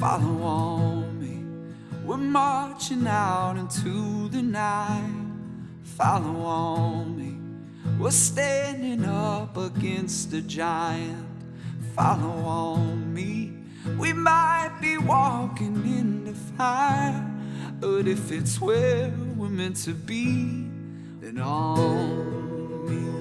follow on me. We're marching out into the night. Follow on me. We're standing up against a giant. Follow on me. We might be walking in the fire, but if it's where we're meant to be, then on me.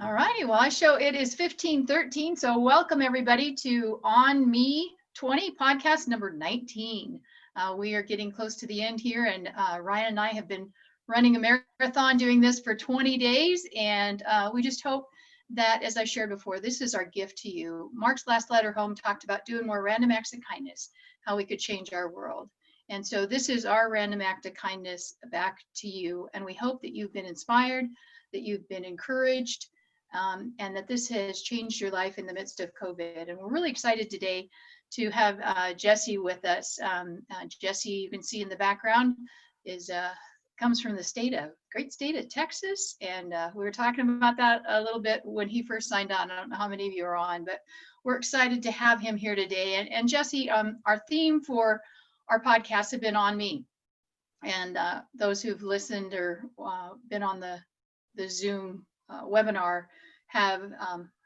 All righty, well, I show it is 15:13, so welcome everybody to On Me 20 podcast number 19. We are getting close to the end here, and Ryan and I have been running a marathon doing this for 20 days, and we just hope that, as I shared before, this is our gift to you. Mark's last letter home talked about doing more random acts of kindness, how we could change our world. And so this is our random act of kindness back to you, and we hope that you've been inspired, that you've been encouraged, and that this has changed your life in the midst of COVID. And we're really excited today to have Jesse with us. Jesse, you can see in the background, comes from the great state of Texas. And we were talking about that a little bit when he first signed on. I don't know how many of you are on, but we're excited to have him here today. And Jesse, our theme for our podcast have been on me. And those who've listened or been on the Zoom webinar have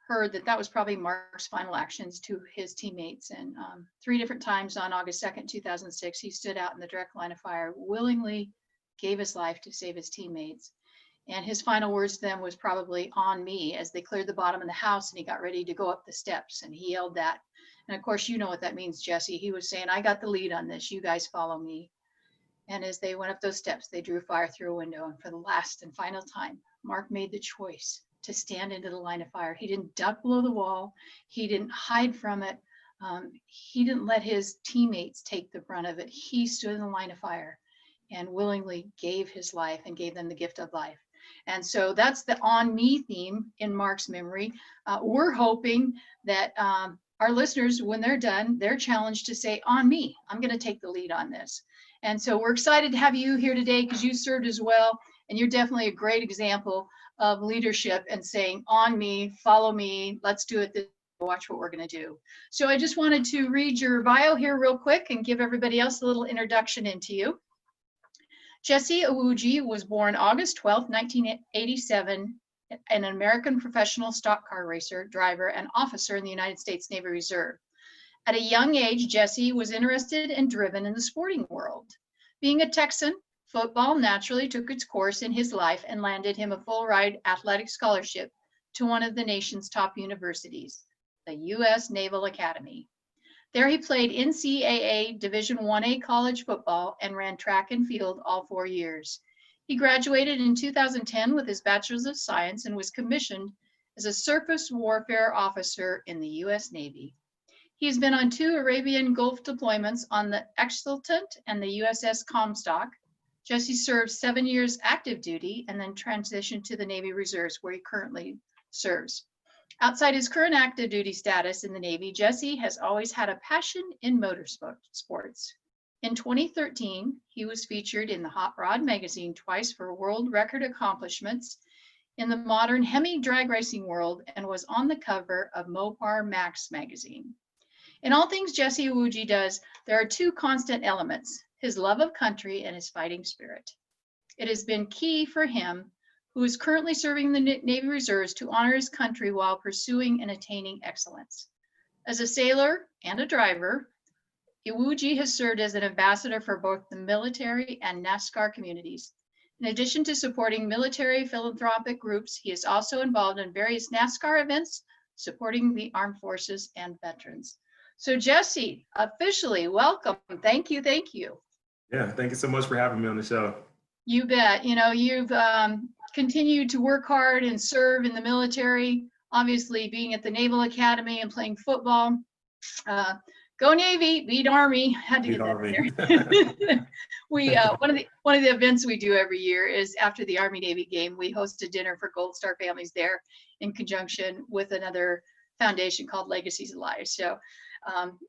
heard that was probably Mark's final actions to his teammates. And 3 different times on August 2nd, 2006, he stood out in the direct line of fire, willingly gave his life to save his teammates. And his final words to them was probably on me as they cleared the bottom of the house and he got ready to go up the steps, and he yelled that. And of course, you know what that means, Jesse. He was saying, I got the lead on this. You guys follow me. And as they went up those steps, they drew fire through a window. And for the last and final time, Mark made the choice to stand into the line of fire. He didn't duck below the wall. He didn't hide from it. He didn't let his teammates take the brunt of it. He stood in the line of fire and willingly gave his life and gave them the gift of life. And so that's the on me theme in Mark's memory. We're hoping that our listeners, when they're done, they're challenged to say, on me, I'm going to take the lead on this. And so we're excited to have you here today because you served as well. And you're definitely a great example of leadership and saying, on me, follow me, let's do it. Watch what we're going to do. So I just wanted to read your bio here real quick and give everybody else a little introduction into you. Jesse Iwuji was born August 12, 1987, an American professional stock car racer, driver, and officer in the United States Navy Reserve. At a young age, Jesse was interested and driven in the sporting world. Being a Texan, football naturally took its course in his life and landed him a full-ride athletic scholarship to one of the nation's top universities, the U.S. Naval Academy. There he played NCAA Division 1A college football and ran track and field all 4 years. He graduated in 2010 with his Bachelor's of Science and was commissioned as a surface warfare officer in the U.S. Navy. He has been on 2 Arabian Gulf deployments on the Exultant and the USS Comstock. Jesse served 7 years active duty and then transitioned to the Navy Reserves, where he currently serves. Outside his current active duty status in the Navy, Jesse has always had a passion in motorsports. In 2013, he was featured in the Hot Rod magazine twice for world record accomplishments in the modern Hemi drag racing world and was on the cover of Mopar Max magazine. In all things Jesse Iwuji does, there are 2 constant elements, his love of country and his fighting spirit. It has been key for him, who is currently serving the Navy Reserves, to honor his country while pursuing and attaining excellence. As a sailor and a driver, Iwuji has served as an ambassador for both the military and NASCAR communities. In addition to supporting military philanthropic groups, he is also involved in various NASCAR events, supporting the armed forces and veterans. So Jesse, officially welcome. Thank you. Thank you. Yeah, thank you so much for having me on the show. You bet. You know, you've continued to work hard and serve in the military, obviously being at the Naval Academy and playing football. Go Navy, beat Army. Had to get that there. We one of the events we do every year is after the Army Navy game, we host a dinner for Gold Star families there in conjunction with another foundation called Legacies Alive. So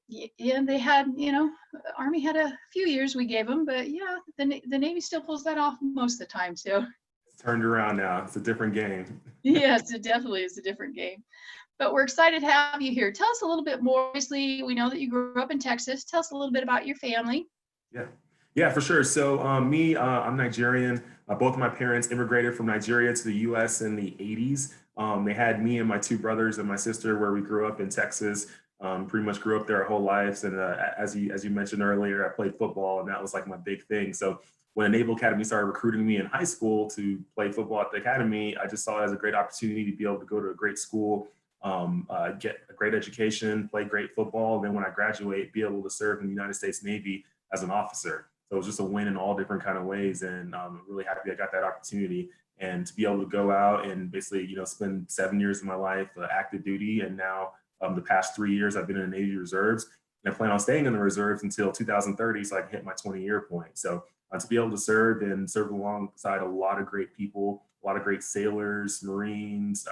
yeah, they had, you know, Army had a few years we gave them, but yeah, the Navy still pulls that off most of the time. So It's turned around now. It's a different game. yes, it definitely is a different game. but we're excited to have you here. Tell us a little bit more. Obviously, we know that you grew up in Texas. Tell us a little bit about your family. Yeah, yeah, for sure. So I'm Nigerian. Both of my parents immigrated from Nigeria to the U.S. in the 80s. They had me and my two brothers and my sister where we grew up in Texas. Pretty much grew up there our whole lives. And as you mentioned earlier, I played football, and that was like my big thing. So when Naval Academy started recruiting me in high school to play football at the academy, I just saw it as a great opportunity to be able to go to a great school, get a great education, play great football. And then when I graduate, be able to serve in the United States Navy as an officer. So it was just a win in all different kind of ways. And I'm really happy I got that opportunity, and to be able to go out and basically, spend 7 years of my life active duty. And now the past 3 years, I've been in the Navy Reserves, and I plan on staying in the reserves until 2030 so I can hit my 20-year point. So to be able to serve alongside a lot of great people, a lot of great sailors, Marines,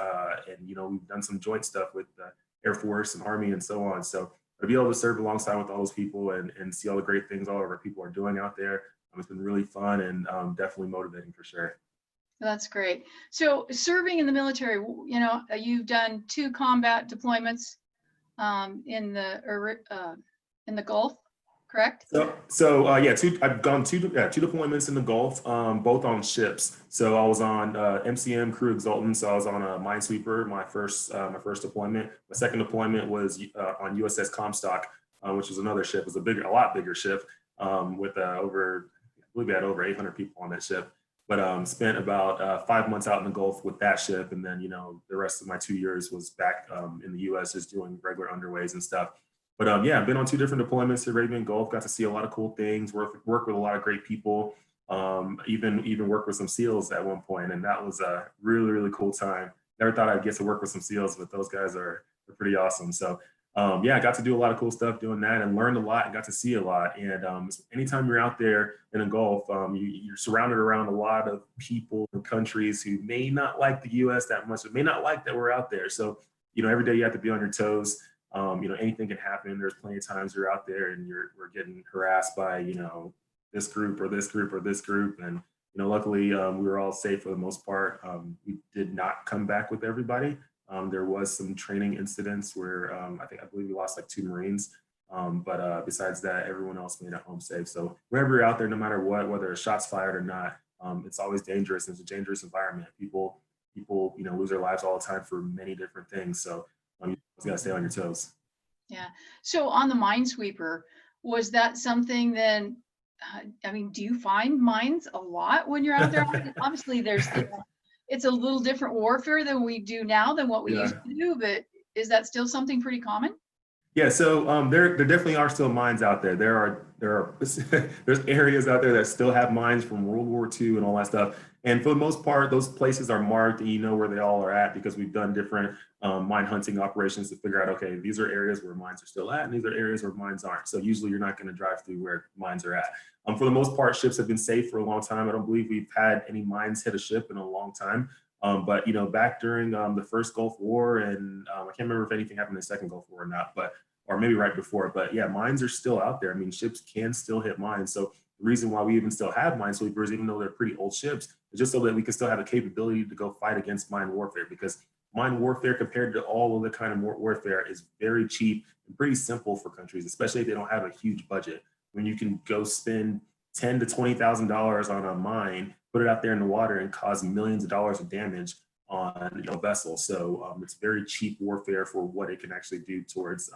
and we've done some joint stuff with the Air Force and Army and so on. So to be able to serve alongside with all those people and see all the great things all of our people are doing out there, it's been really fun and definitely motivating for sure. That's great. So serving in the military, you've done 2 combat deployments in the Gulf, correct? I've gone two deployments in the Gulf, both on ships. So I was on MCM Crew Exultant. So I was on a Minesweeper, my first deployment. My second deployment was on USS Comstock, which was another ship. It was a lot bigger ship with I believe we had over 800 people on that ship. But spent about 5 months out in the Gulf with that ship, and then the rest of my 2 years was back in the U.S. just doing regular underways and stuff. But I've been on 2 different deployments to Arabian Gulf. Got to see a lot of cool things. Work with a lot of great people. Even work with some SEALs at one point, and that was a really cool time. Never thought I'd get to work with some SEALs, but those guys are pretty awesome. So I got to do a lot of cool stuff doing that, and learned a lot and got to see a lot. And anytime you're out there in the Gulf, you're surrounded around a lot of people and countries who may not like the U.S. that much, or may not like that we're out there. So every day you have to be on your toes. Anything can happen. There's plenty of times you're out there and we're getting harassed by this group or this group or this group, and luckily we were all safe for the most part. We did not come back with everybody. There was some training incidents where I believe we lost like 2 Marines, but besides that, everyone else made it home safe. So wherever you're out there, no matter what, whether a shot's fired or not, it's always dangerous. It's a dangerous environment. People lose their lives all the time for many different things. So you gotta stay on your toes. Yeah. So on the Minesweeper, was that something then? Do you find mines a lot when you're out there? Obviously, it's a little different warfare than we do now than what we used to do, but is that still something pretty common? Yeah, so there definitely are still mines out there. There are there's areas out there that still have mines from World War II and all that stuff. And for the most part, those places are marked, and you know where they all are at because we've done different mine hunting operations to figure out, okay, these are areas where mines are still at, and these are areas where mines aren't. So usually you're not going to drive through where mines are at. For the most part, ships have been safe for a long time. I don't believe we've had any mines hit a ship in a long time. But back during the first Gulf War, and I can't remember if anything happened in the second Gulf War or not, or maybe right before. But yeah, mines are still out there. I mean, ships can still hit mines. So the reason why we even still have minesweepers, even though they're pretty old ships, is just so that we can still have the capability to go fight against mine warfare. Because mine warfare, compared to all of the kind of warfare, is very cheap and pretty simple for countries, especially if they don't have a huge budget. When you can go spend $10,000 to $20,000 on a mine, put it out there in the water, and cause millions of dollars of damage on a vessel. So it's very cheap warfare for what it can actually do towards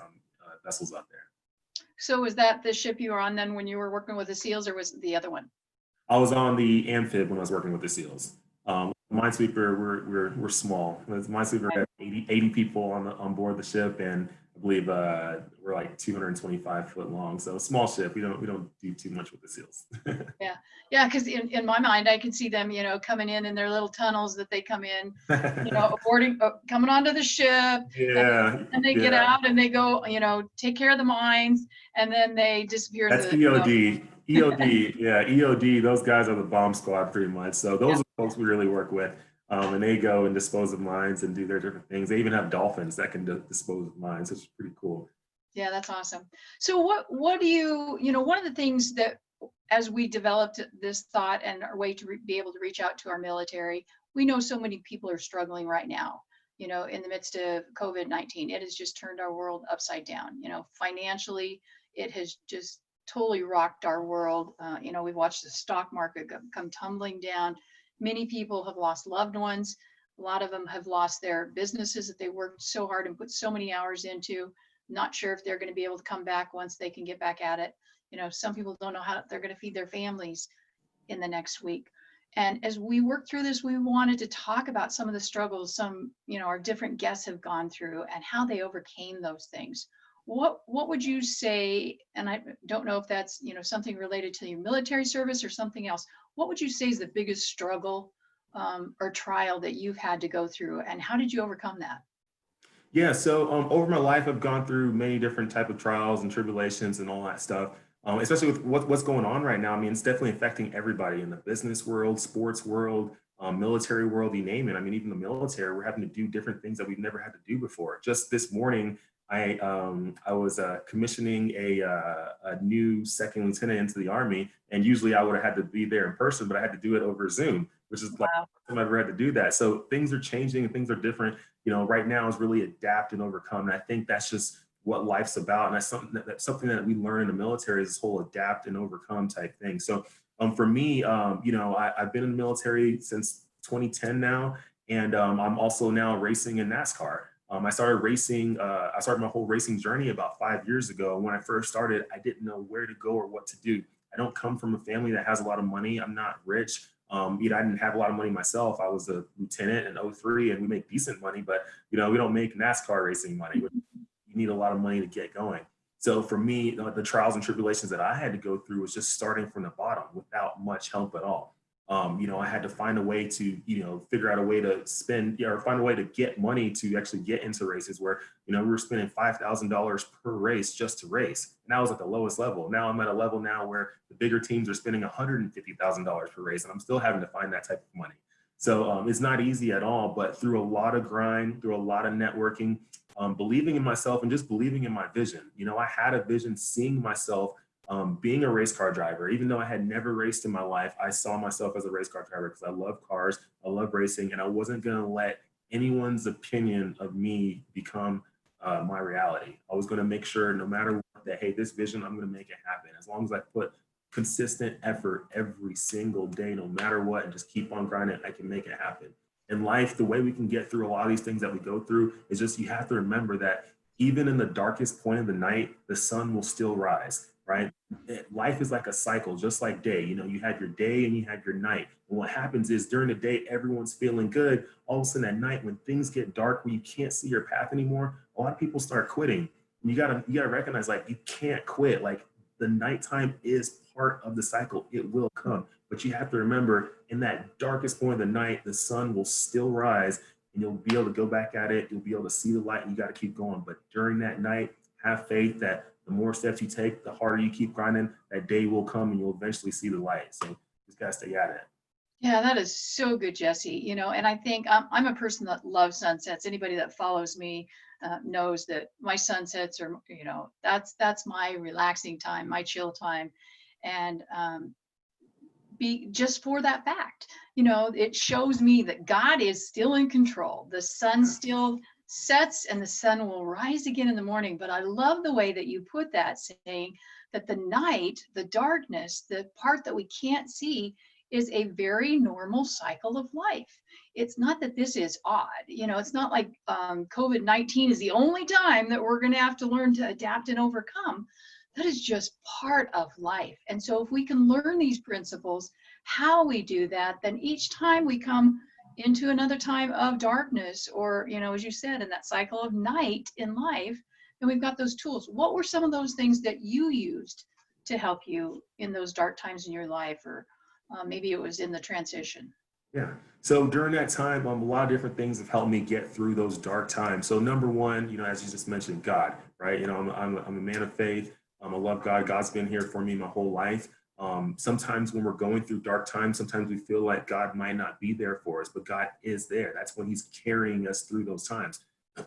vessels out there. So was that the ship you were on then when you were working with the SEALs, or was it the other one? I was on the amphib when I was working with the SEALs. Minesweeper, we're small. Minesweeper had 80 people on board the ship, and I believe we're like 225 foot long. So a small ship. We don't do too much with the SEALs. Yeah, because in my mind, I can see them, coming in their little tunnels that they come in, boarding, coming onto the ship, and they get out and they go, take care of the mines, and then they disappear. That's EOD. EOD, yeah, EOD. Those guys are the bomb squad, pretty much. So those are the folks we really work with, and they go and dispose of mines and do their different things. They even have dolphins that can dispose of mines, which is pretty cool. Yeah, that's awesome. So what do you, one of the things that, as we developed this thought and our way to be able to reach out to our military, we know so many people are struggling right now. in the midst of COVID-19. It has just turned our world upside down. Financially, it has just totally rocked our world. We've watched the stock market come tumbling down. Many people have lost loved ones. A lot of them have lost their businesses that they worked so hard and put so many hours into. Not sure if they're going to be able to come back once they can get back at it. Some people don't know how they're going to feed their families in the next week. And as we work through this, we wanted to talk about some of the struggles our different guests have gone through and how they overcame those things. What would you say, and I don't know if that's, something related to your military service or something else, what would you say is the biggest struggle or trial that you've had to go through, and how did you overcome that? Yeah, so over my life, I've gone through many different type of trials and tribulations and all that stuff. Especially with what's going on right now. I mean, it's definitely affecting everybody in the business world, sports world, military world, you name it. I mean, even the military, we're having to do different things that we've never had to do before. Just this morning, I was commissioning a new second lieutenant into the Army, and usually I would have had to be there in person, but I had to do it over Zoom, which is like Wow. I've ever had to do that. So things are changing and things are different. Right now is really adapt and overcome, and I think that's just what life's about, and that's something that we learn in the military is this whole adapt and overcome type thing. So for me, I've been in the military since 2010 now, and I'm also now racing in NASCAR. I started racing. I started my whole racing journey about 5 years ago. When I first started, I didn't know where to go or what to do. I don't come from a family that has a lot of money. I'm not rich. I didn't have a lot of money myself. I was a lieutenant in 03, and we make decent money, but we don't make NASCAR racing money. You need a lot of money to get going. So for me, the trials and tribulations that I had to go through was just starting from the bottom without much help at all. I had to find a way to, figure out a way to spend, or find a way to get money to actually get into races where, we were spending $5,000 per race just to race. And that was at the lowest level. Now I'm at a level now where the bigger teams are spending $150,000 per race, and I'm still having to find that type of money. So it's not easy at all, but through a lot of grind, through a lot of networking, believing in myself and just believing in my vision. I had a vision seeing myself being a race car driver. Even though I had never raced in my life, I saw myself as a race car driver because I love cars, I love racing, and I wasn't going to let anyone's opinion of me become my reality. I was going to make sure no matter what that, hey, this vision, I'm going to make it happen. As long as I put consistent effort every single day, no matter what, and just keep on grinding, I can make it happen. In life, the way we can get through a lot of these things that we go through is just you have to remember that even in the darkest point of the night, the sun will still rise, right? Life is like a cycle, just like day. You have your day and you have your night. And what happens is during the day, everyone's feeling good. All of a sudden at night, when things get dark, where you can't see your path anymore, a lot of people start quitting. And you gotta recognize, like, you can't quit. Like, the nighttime is part of the cycle. It will come. But you have to remember, in that darkest point of the night, the sun will still rise and you'll be able to go back at it. You'll be able to see the light and you got to keep going. But during that night, have faith that the more steps you take, the harder you keep grinding, that day will come and you'll eventually see the light. So just got to stay at it. Yeah, that is so good, Jesse. And I think I'm a person that loves sunsets. Anybody that follows me knows that my sunsets are, that's my relaxing time, my chill time. And be just for that fact, it shows me that God is still in control. The sun still sets and the sun will rise again in the morning. But I love the way that you put that, saying that the night, the darkness, the part that we can't see is a very normal cycle of life. It's not that this is odd. It's not like COVID-19 is the only time that we're going to have to learn to adapt and overcome. That is just part of life. And so if we can learn these principles, how we do that, then each time we come into another time of darkness, or, as you said, in that cycle of night in life, then we've got those tools. What were some of those things that you used to help you in those dark times in your life, or maybe it was in the transition? Yeah. So during that time, a lot of different things have helped me get through those dark times. So number one, as you just mentioned, God, right? I'm a man of faith. I love God. God's been here for me my whole life. Sometimes when we're going through dark times, sometimes we feel like God might not be there for us, but God is there. That's when he's carrying us through those times.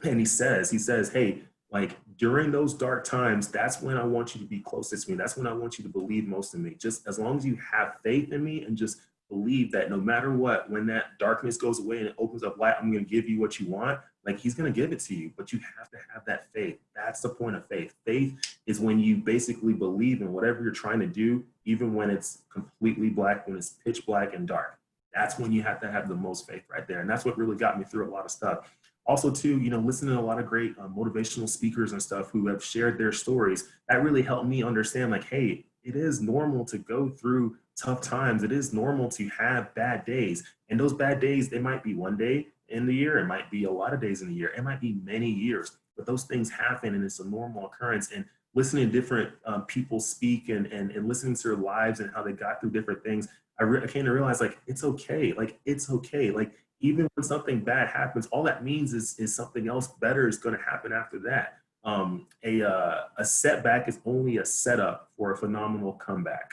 And he says, hey, like during those dark times, that's when I want you to be closest to me. That's when I want you to believe most in me. Just as long as you have faith in me and just believe that no matter what, when that darkness goes away and it opens up light, I'm going to give you what you want. like he's going to give it to you, but you have to have that faith. That's the point of faith. Faith is when you basically believe in whatever you're trying to do, even when it's completely black, when it's pitch black and dark. That's when you have to have the most faith right there. And that's what really got me through a lot of stuff. Also, too, listening to a lot of great motivational speakers and stuff who have shared their stories, that really helped me understand, like, hey, it is normal to go through tough times. It is normal to have bad days. And those bad days, they might be one day in the year. It might be a lot of days in the year. It might be many years. But those things happen, and it's a normal occurrence. And listening to different people speak and listening to their lives and how they got through different things, I came to realize, like, it's okay. Like, it's okay. Like, even when something bad happens, all that means is something else better is going to happen after that. A setback is only a setup for a phenomenal comeback.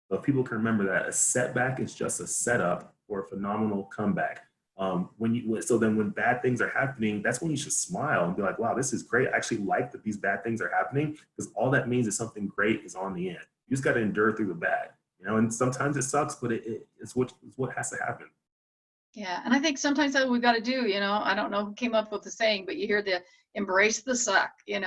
So if people can remember that, a setback is just a setup for a phenomenal comeback. So then when bad things are happening, that's when you should smile and be like, wow, this is great. I actually like that these bad things are happening, because all that means is something great is on the end. You just got to endure through the bad, and sometimes it sucks, but it's what has to happen. Yeah, and I think sometimes that we've got to do, I don't know who came up with the saying, but you hear the embrace the suck, you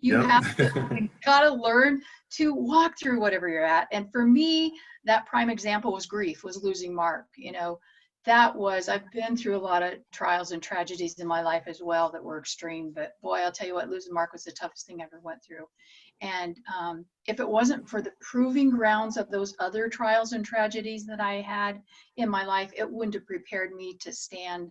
Yep. have to, you got to learn to walk through whatever you're at. And for me, that prime example was grief, was losing Mark. I've been through a lot of trials and tragedies in my life as well that were extreme, but boy, I'll tell you what, losing Mark was the toughest thing I ever went through. And if it wasn't for the proving grounds of those other trials and tragedies that I had in my life, it wouldn't have prepared me to stand,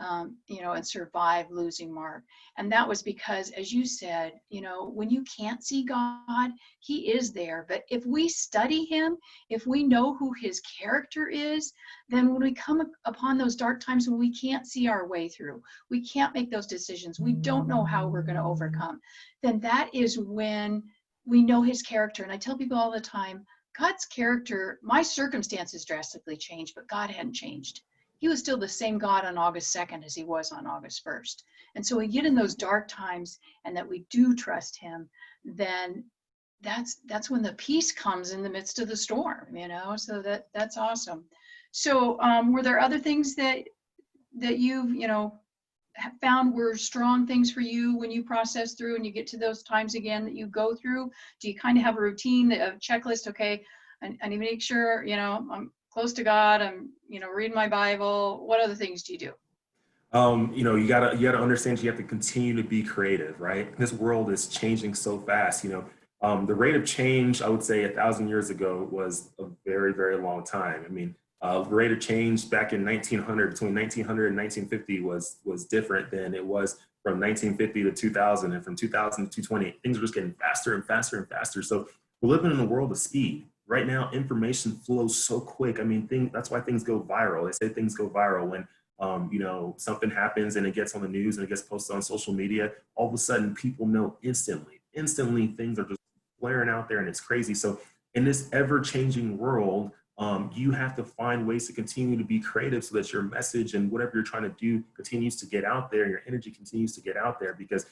and survive losing Mark. And that was because, as you said, when you can't see God, he is there. But if we study him, if we know who his character is, then when we come upon those dark times when we can't see our way through, we can't make those decisions, we don't know how we're going to overcome, then that is when we know his character. And I tell people all the time, God's character, my circumstances drastically changed, but God hadn't changed. He was still the same God on August 2nd as he was on August 1st. And so we get in those dark times and that we do trust him, then that's when the peace comes in the midst of the storm, so that's awesome. So were there other things that you've, found were strong things for you when you process through and you get to those times again that you go through? Do you kind of have a routine, a checklist? Okay, I need to make sure, I'm close to God, I'm, reading my Bible. What other things do you do? You gotta understand, you have to continue to be creative, right? This world is changing so fast. The rate of change, I would say 1,000 years ago was a very, very long time. I mean, the rate of change back in 1900, between 1900 and 1950 was different than it was from 1950 to 2000, and from 2000 to 2020. Things are just getting faster and faster and faster. So we're living in a world of speed. Right now, information flows so quick. I mean, that's why things go viral. They say things go viral when something happens and it gets on the news and it gets posted on social media. All of a sudden, people know instantly. Instantly, things are just flaring out there, and it's crazy. So in this ever-changing world, you have to find ways to continue to be creative so that your message and whatever you're trying to do continues to get out there, your energy continues to get out there, because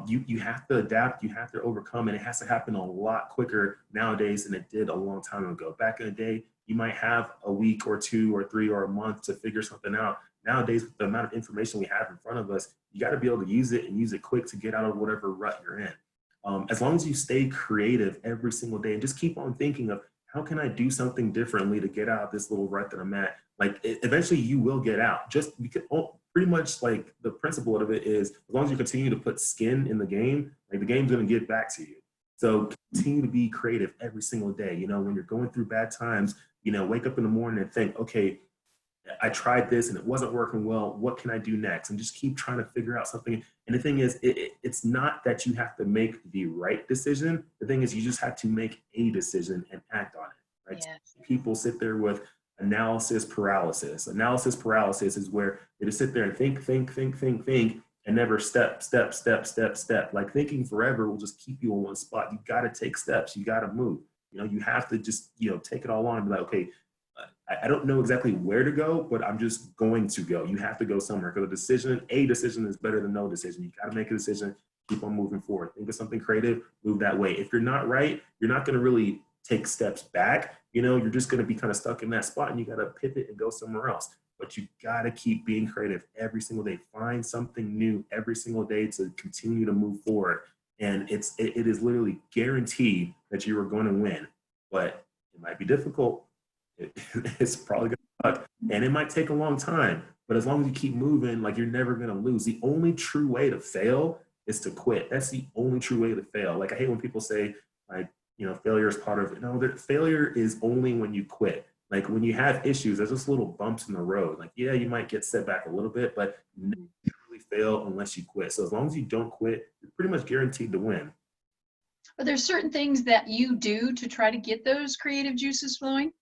you have to adapt, you have to overcome, and it has to happen a lot quicker nowadays than it did a long time ago. Back in the day, you might have a week or 2 or 3 or a month to figure something out. Nowadays, with the amount of information we have in front of us, you got to be able to use it and use it quick to get out of whatever rut you're in. As long as you stay creative every single day and just keep on thinking of, how can I do something differently to get out of this little rut that I'm at? Like, eventually you will get out. Just because, pretty much like the principle of it is, as long as you continue to put skin in the game, like, the game's going to get back to you. So continue to be creative every single day. When you're going through bad times, wake up in the morning and think, okay, I tried this and it wasn't working well. What can I do next? And just keep trying to figure out something. And the thing is, it's not that you have to make the right decision. The thing is, you just have to make a decision and act on it. Right? Yes. People sit there with analysis paralysis. Analysis paralysis is where they just sit there and think, and never step. Like, thinking forever will just keep you in one spot. You got to take steps. You got to move. You have to just, take it all on and be like, okay, I don't know exactly where to go, but I'm just going to go. You have to go somewhere, because a decision is better than no decision. You got to make a decision, keep on moving forward. Think of something creative, move that way. If you're not right, you're not going to really take steps back. You're just going to be kind of stuck in that spot, and you got to pivot and go somewhere else. but you got to keep being creative every single day. Find something new every single day to continue to move forward. And it is literally guaranteed that you are going to win, but it might be difficult. It's probably going to suck, and it might take a long time. But as long as you keep moving, like, you're never going to lose. The only true way to fail is to quit. That's the only true way to fail. Like, I hate when people say, like, failure is part of it. No, failure is only when you quit. Like, when you have issues, there's just little bumps in the road. Like, yeah, you might get set back a little bit, but you never truly fail unless you quit. So as long as you don't quit, you're pretty much guaranteed to win. Are there certain things that you do to try to get those creative juices flowing?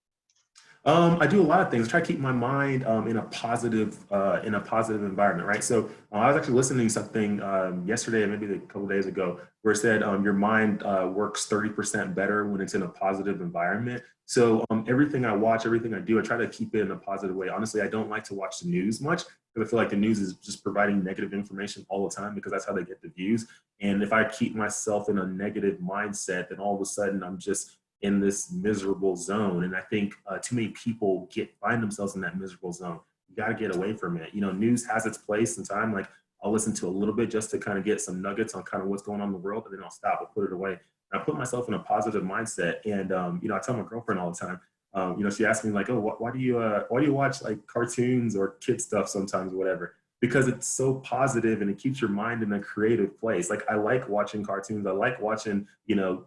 I do a lot of things. I try to keep my mind in a positive environment, right? So I was actually listening to something yesterday, maybe a couple of days ago, where it said your mind works 30% better when it's in a positive environment. So everything I watch, everything I do, I try to keep it in a positive way. Honestly, I don't like to watch the news much because I feel like the news is just providing negative information all the time because that's how they get the views. And if I keep myself in a negative mindset, then all of a sudden I'm just in this miserable zone. And I think too many people find themselves in that miserable zone. You got to get away from it. News has its place and time. Like, I'll listen to a little bit just to kind of get some nuggets on kind of what's going on in the world, and then I'll stop and put it away. And I put myself in a positive mindset. And, I tell my girlfriend all the time, she asked me like, oh, why do you watch like cartoons or kid stuff sometimes or whatever? Because it's so positive and it keeps your mind in a creative place. Like, I like watching cartoons. I like watching,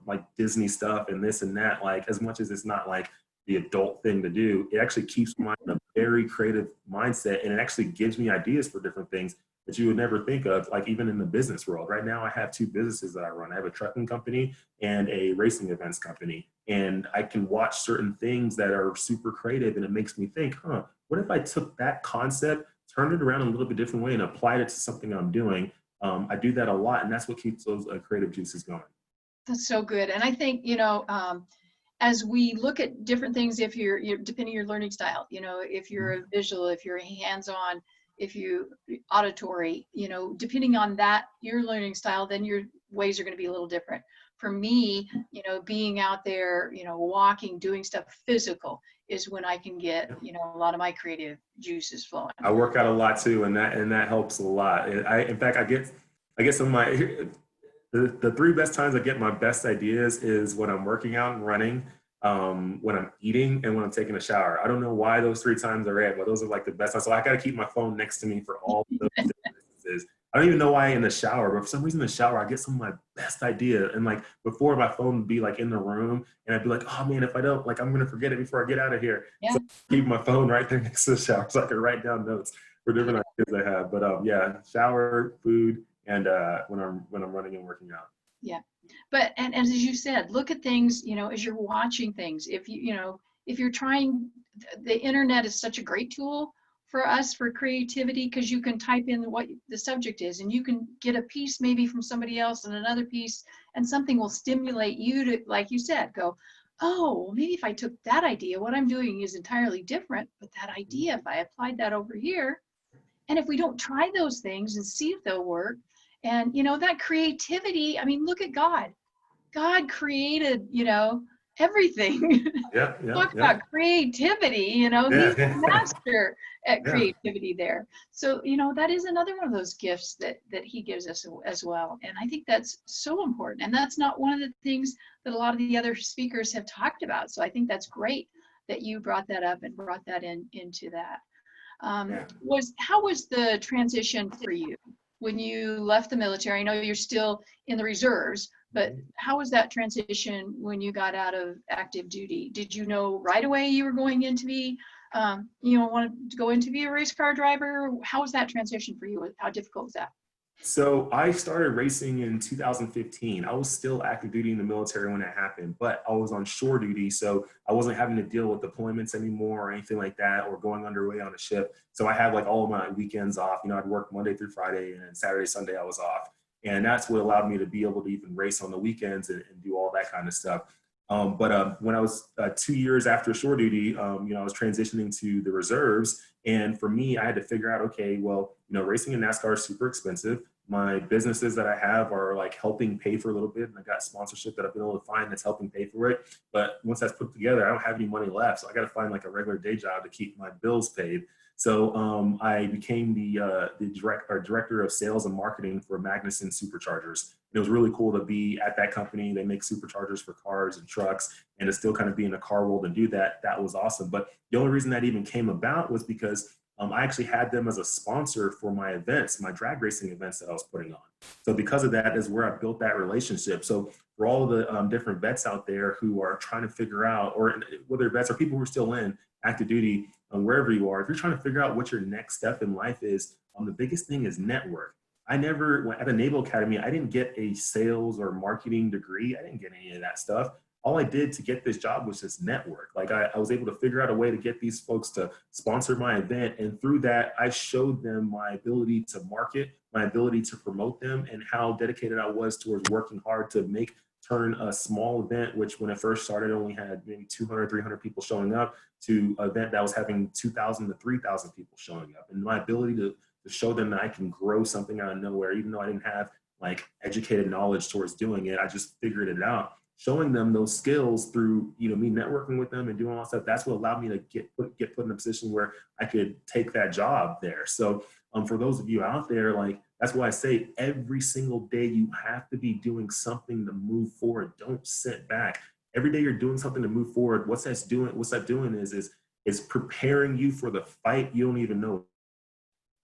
like Disney stuff and this and that. Like, as much as it's not like the adult thing to do, it actually keeps my mind in a very creative mindset. And it actually gives me ideas for different things that you would never think of, like even in the business world. Right now, I have two businesses that I run. I have a trucking company and a racing events company. And I can watch certain things that are super creative, and it makes me think, what if I took that concept, turned it around in a little bit different way, and applied it to something I'm doing? I do that a lot, and that's what keeps those creative juices going. That's so good. And I think, as we look at different things, if you're depending on your learning style, if you're a visual, if you're hands-on, if you auditory, depending on that, your learning style, then your ways are going to be a little different. For me, being out there, walking, doing stuff physical is when I can get, a lot of my creative juices flowing. I work out a lot too, and that helps a lot. In fact, I get some of my the three best times I get my best ideas is when I'm working out and running, when I'm eating, and when I'm taking a shower. I don't know why those 3 times are it, but those are like the best times. So I got to keep my phone next to me for all of those instances. I don't even know why in the shower, but for some reason in the shower, I get some of my best idea. And like before, my phone would be like in the room, and I'd be like, oh man, if I don't, like, I'm going to forget it before I get out of here. Yeah. So I keep my phone right there next to the shower so I can write down notes for different ideas I have. But yeah, shower, food, and when I'm running and working out. Yeah. But, and as you said, look at things, as you're watching things. If if you're trying, the internet is such a great tool for us for creativity, because you can type in what the subject is, and you can get a piece maybe from somebody else and another piece, and something will stimulate you to, like you said, go, oh, well, maybe if I took that idea, what I'm doing is entirely different, but that idea, if I applied that over here, and if we don't try those things and see if they'll work, and that creativity, I mean, look at God. God created, everything. Yeah. Talk about creativity, he's a master at creativity there. So, that is another one of those gifts that he gives us as well. And I think that's so important. And that's not one of the things that a lot of the other speakers have talked about. So I think that's great that you brought that up and brought that into that. How was the transition for you when you left the military? I know you're still in the reserves, but how was that transition when you got out of active duty? Did you know right away you were going into be, wanted to go into be a race car driver? How was that transition for you? How difficult was that? So I started racing in 2015. I was still active duty in the military when that happened, but I was on shore duty. So I wasn't having to deal with deployments anymore or anything like that, or going underway on a ship. So I had like all of my weekends off. I'd work Monday through Friday, and then Saturday, Sunday I was off. And that's what allowed me to be able to even race on the weekends and do all that kind of stuff. But when I was 2 years after shore duty, I was transitioning to the reserves. And for me, I had to figure out, okay, well, racing in NASCAR is super expensive. My businesses that I have are like helping pay for a little bit. And I got sponsorship that I've been able to find that's helping pay for it. But once that's put together, I don't have any money left. So I got to find like a regular day job to keep my bills paid. So I became the director of sales and marketing for Magnuson Superchargers. And it was really cool to be at that company. They make superchargers for cars and trucks, and to still kind of be in the car world and do that, that was awesome. But the only reason that even came about was because I actually had them as a sponsor for my events, my drag racing events that I was putting on. So because of that is where I built that relationship. So for all of the different vets out there who are trying to figure out, or whether vets or people who are still in active duty, wherever you are, if you're trying to figure out what your next step in life is, the biggest thing is network. I never, at the Naval Academy, I didn't get a sales or marketing degree. I didn't get any of that stuff. All I did to get this job was just network. Like I was able to figure out a way to get these folks to sponsor my event. And through that, I showed them my ability to market, my ability to promote them, and how dedicated I was towards working hard to turn a small event, which when it first started only had maybe 200, 300 people showing up, to an event that was having 2,000 to 3,000 people showing up. And my ability to show them that I can grow something out of nowhere, even though I didn't have like educated knowledge towards doing it, I just figured it out. Showing them those skills through, me networking with them and doing all that stuff, that's what allowed me to get put in a position where I could take that job there. So for those of you out there, like, that's why I say every single day you have to be doing something to move forward. Don't sit back. Every day you're doing something to move forward. What's that doing is preparing you for the fight you don't even know.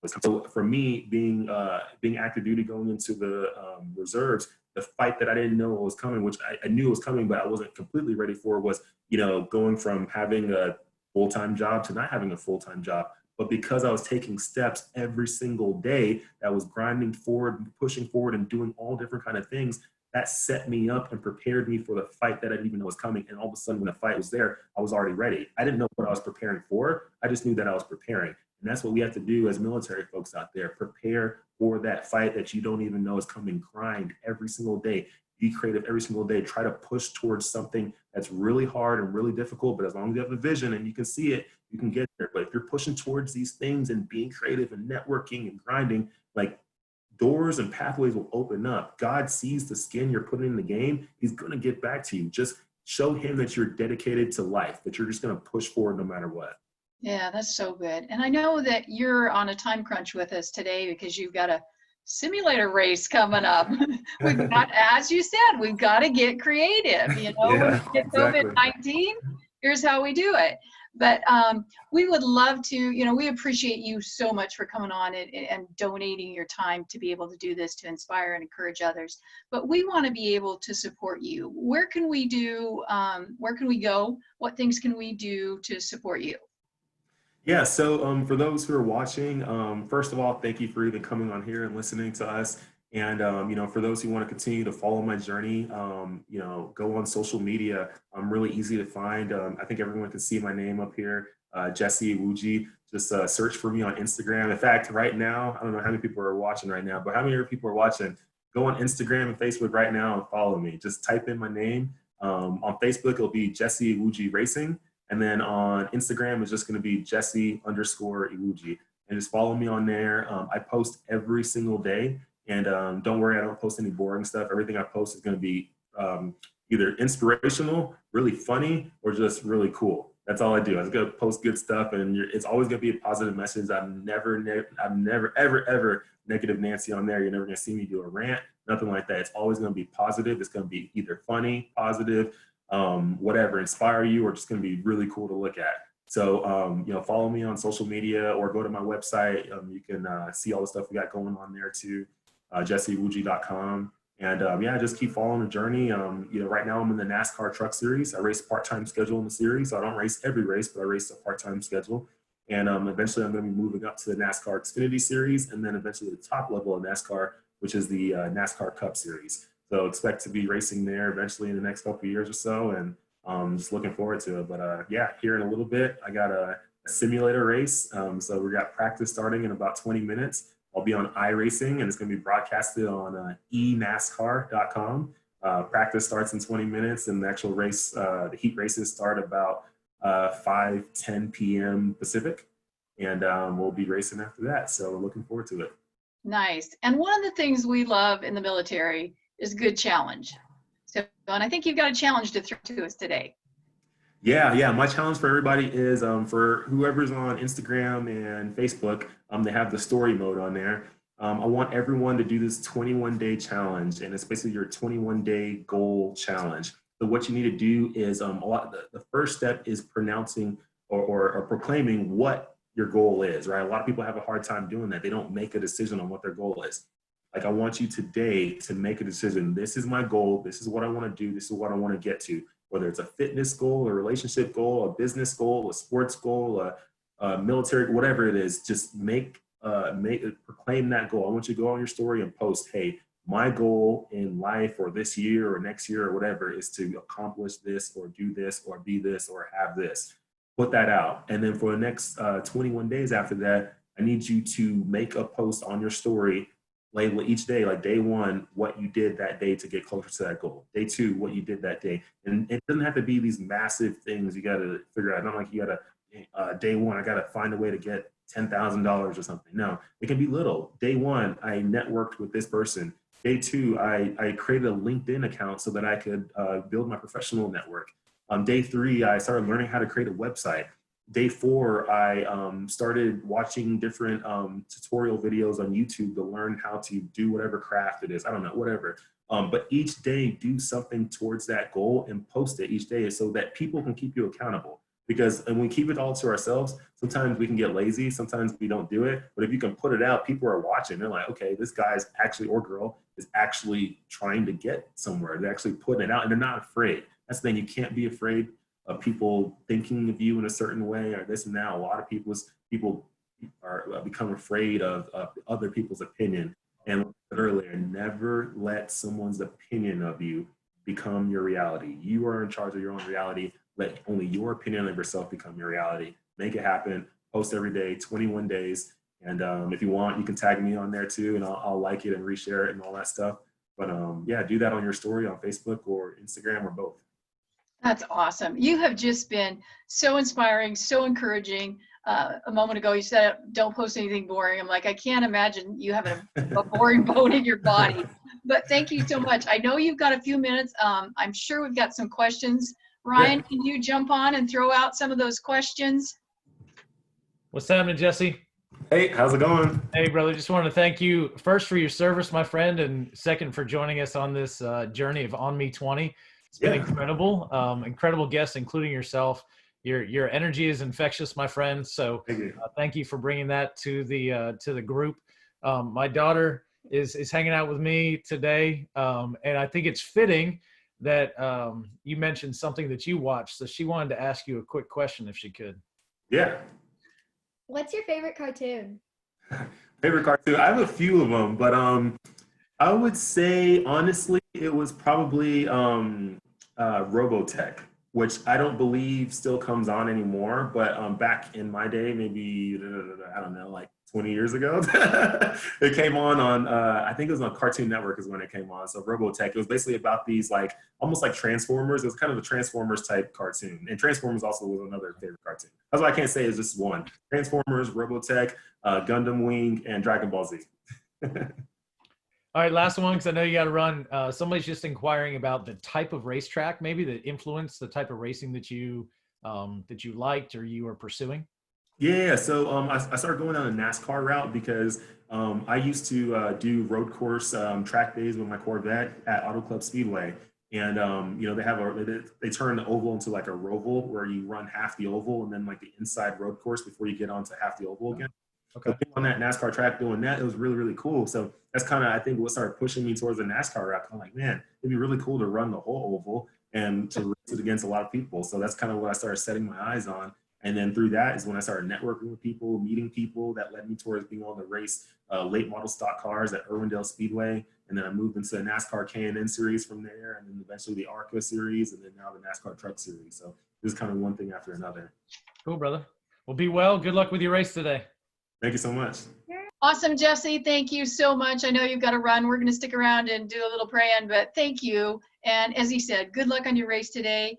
So for me, being active duty going into the reserves, the fight that I didn't know was coming, which I knew was coming, but I wasn't completely ready for, was, going from having a full-time job to not having a full-time job. But because I was taking steps every single day, that was grinding forward, pushing forward, and doing all different kind of things, that set me up and prepared me for the fight that I didn't even know was coming. And all of a sudden, when the fight was there, I was already ready. I didn't know what I was preparing for. I just knew that I was preparing. And that's what we have to do as military folks out there. Prepare for that fight that you don't even know is coming. Grind every single day. Be creative every single day. Try to push towards something that's really hard and really difficult, but as long as you have the vision and you can see it, you can get there. But if you're pushing towards these things and being creative and networking and grinding, like, doors and pathways will open up. God sees the skin you're putting in the game. He's going to get back to you. Just show him that you're dedicated to life, that you're just going to push forward no matter what. Yeah, that's so good. And I know that you're on a time crunch with us today because you've got a simulator race coming up. We've got, as you said, we've got to get creative. Yeah, When we get exactly. COVID-19, here's how we do it. But we would love to, we appreciate you so much for coming on and donating your time to be able to do this, to inspire and encourage others. But we want to be able to support you. Where can we go? What things can we do to support you? Yeah, so for those who are watching, first of all, thank you for even coming on here and listening to us. And, for those who want to continue to follow my journey, go on social media. I'm really easy to find. I think everyone can see my name up here, Jesse Iwuji. Just search for me on Instagram. In fact, right now, I don't know how many people are watching right now, but how many people are watching? Go on Instagram and Facebook right now and follow me. Just type in my name. On Facebook, it'll be Jesse Iwuji Racing. And then on Instagram, it's just going to be Jesse_Iwuji. And just follow me on there. I post every single day. And don't worry, I don't post any boring stuff. Everything I post is going to be either inspirational, really funny, or just really cool. That's all I do. I just going to post good stuff, and it's always going to be a positive message. I'm never, ever negative Nancy on there. You're never going to see me do a rant, nothing like that. It's always going to be positive. It's going to be either funny, positive, whatever, inspire you, or just going to be really cool to look at. So, follow me on social media or go to my website. You can see all the stuff we got going on there too, jesseiwuji.com. And just keep following the journey. Right now I'm in the NASCAR Truck Series. I race part-time schedule in the series. So I don't race every race, but I race a part-time schedule. And eventually I'm going to be moving up to the NASCAR Xfinity Series, and then eventually the top level of NASCAR, which is the NASCAR Cup Series. So expect to be racing there eventually in the next couple of years or so, and just looking forward to it. But here in a little bit, I got a simulator race. So we got practice starting in about 20 minutes. I'll be on iRacing, and it's going to be broadcasted on enascar.com. Practice starts in 20 minutes, and the actual race, the heat races start about 5:10 p.m. Pacific, and we'll be racing after that. So we're looking forward to it. Nice. And one of the things we love in the military is good challenge. So, and I think you've got a challenge to throw to us today. Yeah. My challenge for everybody is for whoever's on Instagram and Facebook, they have the story mode on there. I want everyone to do this 21-day challenge, and it's basically your 21-day goal challenge. So what you need to do is the first step is pronouncing or proclaiming what your goal is, right? A lot of people have a hard time doing that. They don't make a decision on what their goal is. Like, I want you today to make a decision. This is my goal. This is what I want to do. This is what I want to get to, whether it's a fitness goal, a relationship goal, a business goal, a sports goal, a military, whatever it is. Just proclaim that goal. I want you to go on your story and post, hey, my goal in life or this year or next year or whatever is to accomplish this or do this or be this or have this. Put that out. And then for the next 21 days after that, I need you to make a post on your story, label each day, like day one, what you did that day to get closer to that goal. Day two, what you did that day. And it doesn't have to be these massive things you got to figure out. Not like you got to, day one, I got to find a way to get $10,000 or something. No, it can be little. Day one, I networked with this person. Day two, I created a LinkedIn account so that I could build my professional network. Day three, I started learning how to create a website. Day four, I started watching different tutorial videos on YouTube to learn how to do whatever craft it is. I don't know, whatever. But each day, do something towards that goal and post it each day so that people can keep you accountable. Because when we keep it all to ourselves, sometimes we can get lazy. Sometimes we don't do it. But if you can put it out, people are watching. They're like, okay, this guy's actually, or girl, is actually trying to get somewhere. They're actually putting it out and they're not afraid. That's the thing. You can't be afraid of people thinking of you in a certain way or this and that. A lot of people are become afraid of other people's opinion. And like I said earlier, never let someone's opinion of you become your reality. You are in charge of your own reality. Let only your opinion of yourself become your reality. Make it happen. Post every day, 21 days. And if you want, you can tag me on there too, and I'll like it and reshare it and all that stuff. But yeah, do that on your story on Facebook or Instagram or both. That's awesome. You have just been so inspiring, so encouraging. A moment ago, you said, don't post anything boring. I'm like, I can't imagine you having a boring bone in your body. But thank you so much. I know you've got a few minutes. I'm sure we've got some questions. Ryan, can you jump on and throw out some of those questions? What's happening, Jesse? Hey, how's it going? Hey, brother. Just want to thank you first for your service, my friend, and second for joining us on this journey of On Me 20. It's been incredible. Incredible guests, including yourself. Your energy is infectious, my friend. So thank you for bringing that to the group. My daughter is hanging out with me today, and I think it's fitting that you mentioned something that you watched. So she wanted to ask you a quick question, if she could. Yeah. What's your favorite cartoon? Favorite cartoon? I have a few of them, but I would say honestly, it was probably Robotech, which I don't believe still comes on anymore. But back in my day, maybe I don't know, like 20 years ago, it came on I think it was on Cartoon Network is when it came on. So Robotech, it was basically about these like almost like Transformers. It was kind of a Transformers type cartoon, and Transformers also was another favorite cartoon. That's why I can't say it's just one. Transformers, Robotech, Gundam Wing, and Dragon Ball Z. All right, last one, because I know you got to run. Somebody's just inquiring about the type of racetrack, maybe that influenced the type of racing that you liked or you were pursuing. Yeah, so I started going on a NASCAR route because I used to do road course track days with my Corvette at Auto Club Speedway. And, they turn the oval into like a roval where you run half the oval and then like the inside road course before you get onto half the oval again. Okay. So being on that NASCAR track doing that, it was really, really cool. So that's kind of, I think, what started pushing me towards the NASCAR route. I'm like, man, it'd be really cool to run the whole oval and to race it against a lot of people. So that's kind of what I started setting my eyes on. And then through that is when I started networking with people, meeting people that led me towards being able to race late model stock cars at Irwindale Speedway. And then I moved into the NASCAR K&N series from there, and then eventually the ARCA series, and then now the NASCAR Truck series. So this is kind of one thing after another. Cool, brother. Well, be well. Good luck with your race today. Thank you so much. Awesome, Jesse. Thank you so much. I know you've got to run. We're going to stick around and do a little praying, but thank you. And as he said, good luck on your race today.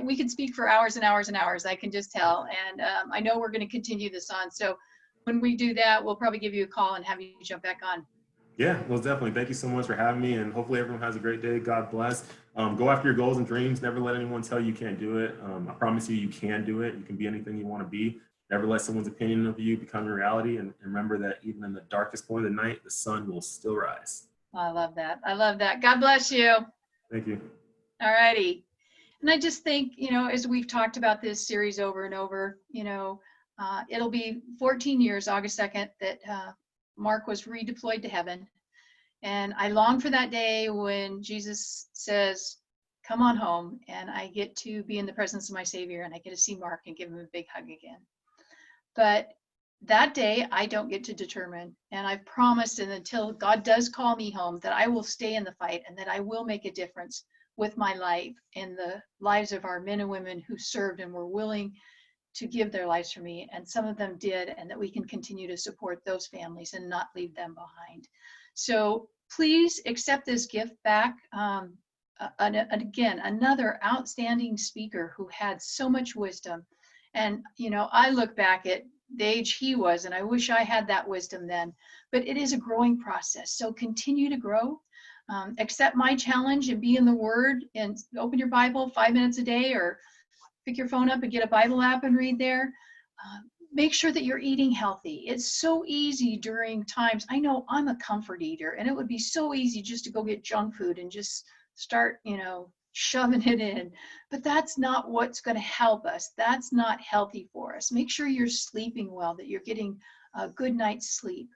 We could speak for hours and hours and hours. I can just tell. And I know we're going to continue this on. So when we do that, we'll probably give you a call and have you jump back on. Yeah, most definitely. Thank you so much for having me, and hopefully everyone has a great day. God bless. Go after your goals and dreams. Never let anyone tell you can't do it. I promise you, you can do it. You can be anything you want to be. Never let someone's opinion of you become your reality. And remember that even in the darkest point of the night, the sun will still rise. I love that. I love that. God bless you. Thank you. All righty. And I just think, as we've talked about this series over and over, it'll be 14 years, August 2nd, that Mark was redeployed to heaven. And I long for that day when Jesus says, come on home, and I get to be in the presence of my Savior, and I get to see Mark and give him a big hug again. But that day, I don't get to determine. And I've promised, and until God does call me home, that I will stay in the fight and that I will make a difference with my life and the lives of our men and women who served and were willing to give their lives for me. And some of them did, and that we can continue to support those families and not leave them behind. So please accept this gift back. And again, another outstanding speaker who had so much wisdom. And, I look back at the age he was, and I wish I had that wisdom then, but it is a growing process. So continue to grow. Accept my challenge and be in the Word and open your Bible 5 minutes a day, or pick your phone up and get a Bible app and read there. Make sure that you're eating healthy. It's so easy during times. I know I'm a comfort eater, and it would be so easy just to go get junk food and just start, shoving it in. But that's not what's going to help us. That's not healthy for us. Make sure you're sleeping well, that you're getting a good night's sleep.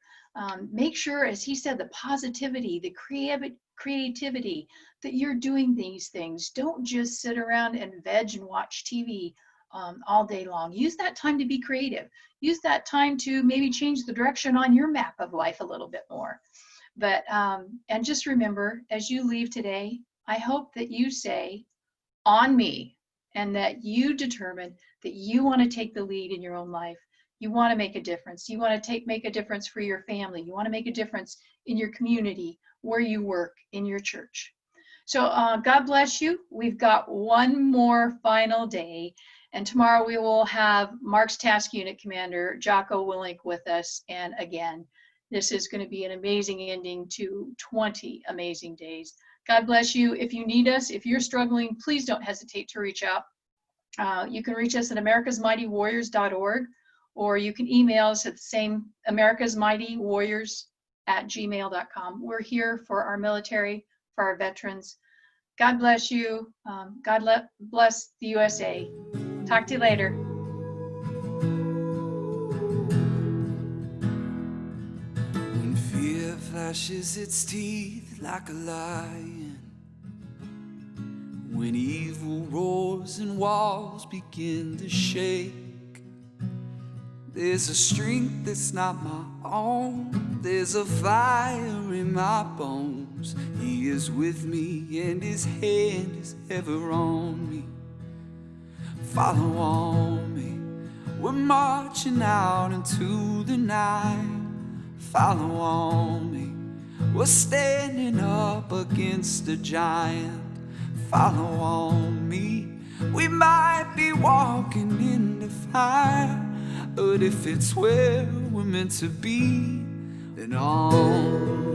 Make sure, as he said, the positivity, the creativity, that you're doing these things. Don't just sit around and veg and watch TV all day long. Use that time to be creative. Use that time to maybe change the direction on your map of life a little bit more. But, and just remember, as you leave today, I hope that you say, on me, and that you determine that you want to take the lead in your own life. You want to make a difference. You want to make a difference for your family. You want to make a difference in your community, where you work, in your church. So God bless you. We've got one more final day, and tomorrow we will have Mark's Task Unit Commander, Jocko Willink, with us. And again, this is going to be an amazing ending to 20 amazing days. God bless you. If you need us, if you're struggling, please don't hesitate to reach out. You can reach us at americasmightywarriors.org, or you can email us at the same americasmightywarriors@gmail.com. We're here for our military, for our veterans. God bless you. God bless the USA. Talk to you later. When fear flashes its teeth like a lion, when evil roars and walls begin to shake, there's a strength that's not my own. There's a fire in my bones. He is with me and his hand is ever on me. Follow on me. We're marching out into the night. Follow on me. We're standing up against the giant. Follow on me. We might be walking in the fire, but if it's where we're meant to be, then on